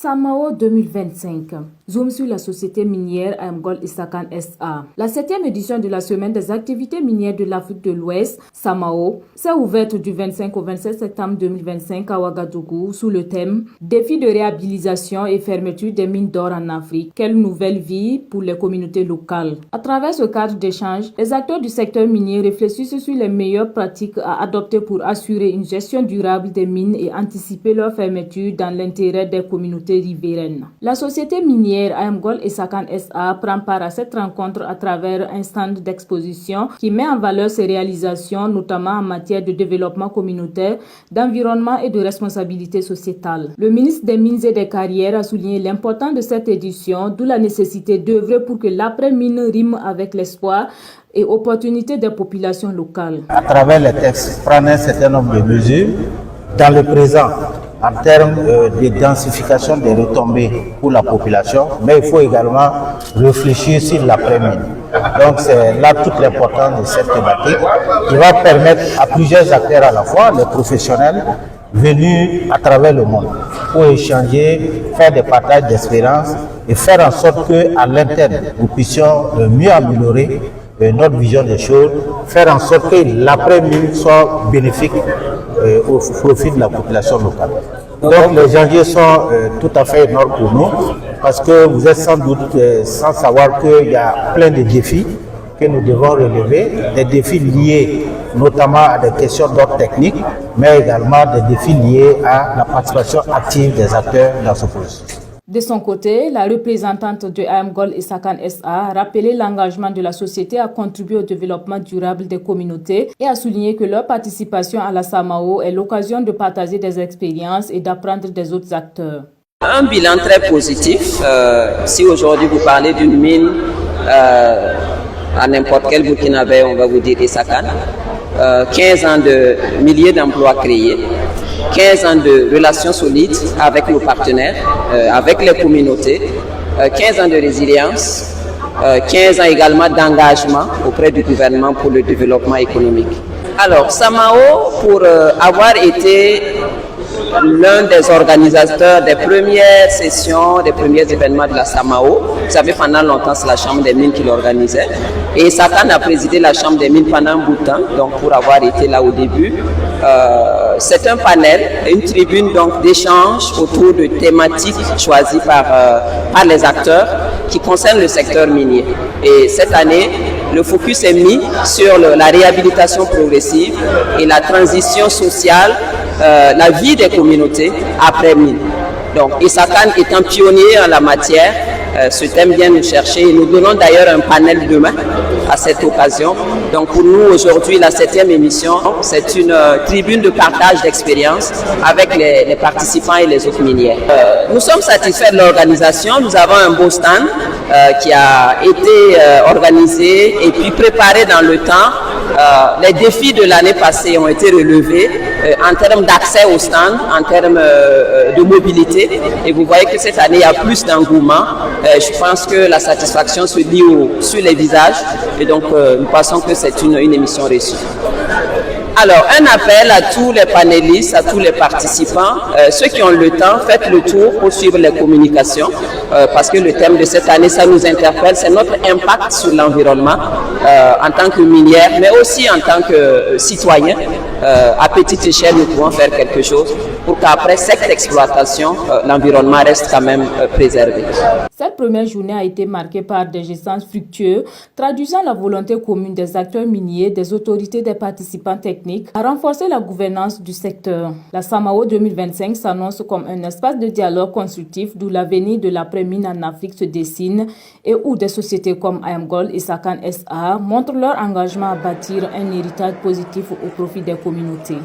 Samao 2025. Zoom sur la société minière AM Gold Essakane SA. La 7e édition de la semaine des activités minières de l'Afrique de l'Ouest, Samao, s'est ouverte du 25 au 27 septembre 2025 à Ouagadougou sous le thème « Défis de réhabilitation et fermeture des mines d'or en Afrique. Quelle nouvelle vie pour les communautés locales ?» À travers ce cadre d'échange, les acteurs du secteur minier réfléchissent sur les meilleures pratiques à adopter pour assurer une gestion durable des mines et anticiper leur fermeture dans l'intérêt des communautés riveraines. La société minière AM Gold Essakane SA prend part à cette rencontre à travers un stand d'exposition qui met en valeur ses réalisations, notamment en matière de développement communautaire, d'environnement et de responsabilité sociétale. Le ministre des Mines et des Carrières a souligné l'importance de cette édition, d'où la nécessité d'œuvrer pour que l'après-mine rime avec l'espoir et opportunités des populations locales. À travers les textes, prendre un certain nombre de mesures dans le présent, en termes de densification des retombées pour la population, mais il faut également réfléchir sur l'après-mine. Donc c'est là toute l'importance de cette thématique qui va permettre à plusieurs acteurs à la fois, les professionnels venus à travers le monde, pour échanger, faire des partages d'expériences et faire en sorte qu'à l'interne, nous puissions mieux améliorer notre vision des choses, faire en sorte que l'après-mine soit bénéfique au profit de la population locale. Donc les janviers sont tout à fait énormes pour nous, parce que vous êtes sans doute sans savoir qu'il y a plein de défis que nous devons relever, des défis liés notamment à des questions d'ordre technique, mais également des défis liés à la participation active des acteurs dans ce processus. De son côté, la représentante de AM Gold Essakane SA a rappelé l'engagement de la société à contribuer au développement durable des communautés et a souligné que leur participation à la Samao est l'occasion de partager des expériences et d'apprendre des autres acteurs. Un bilan très positif. Si aujourd'hui vous parlez d'une mine à n'importe quel Burkinabé, on va vous dire Essakane, 15 ans de milliers d'emplois créés, 15 ans de relations solides avec nos partenaires, avec les communautés, 15 ans de résilience, 15 ans également d'engagement auprès du gouvernement pour le développement économique. Alors, Samao, pour avoir été l'un des organisateurs des premières sessions, des premiers événements de la Samao, vous savez, pendant longtemps, c'est la Chambre des mines qui l'organisait. Et Essakane a présidé la Chambre des mines pendant un bout de temps, donc pour avoir été là au début. C'est un panel, une tribune donc d'échange autour de thématiques choisies par les acteurs qui concernent le secteur minier. Et cette année, le focus est mis sur la réhabilitation progressive et la transition sociale, la vie des communautés après mine. Donc Essakane étant pionnier en la matière, ce thème vient nous chercher et nous donnons d'ailleurs un panel demain à cette occasion. Donc pour nous aujourd'hui, la 7e émission, c'est une tribune de partage d'expériences avec les participants et les autres minières. Nous sommes satisfaits de l'organisation. Nous avons un beau stand qui a été organisé et puis préparé dans le temps. Les défis de l'année passée ont été relevés en termes d'accès au stand, en termes de mobilité. Et vous voyez que cette année, il y a plus d'engouement. Je pense que la satisfaction se lit sur les visages. Et donc, nous pensons que c'est une émission réussie. Alors, un appel à tous les panélistes, à tous les participants. Ceux qui ont le temps, faites le tour pour suivre les communications. Parce que le thème de cette année, ça nous interpelle. C'est notre impact sur l'environnement en tant que minière, mais aussi en tant que citoyen. À petite échelle, nous pouvons faire quelque chose pour qu'après cette exploitation, l'environnement reste quand même préservé. Cette première journée a été marquée par des échanges fructueux, traduisant la volonté commune des acteurs miniers, des autorités, des participants techniques, à renforcer la gouvernance du secteur. La Samao 2025 s'annonce comme un espace de dialogue constructif d'où l'avenir de l'après-mine en Afrique se dessine et où des sociétés comme AM Gold et Essakane SA montrent leur engagement à bâtir un héritage positif au profit des communautés.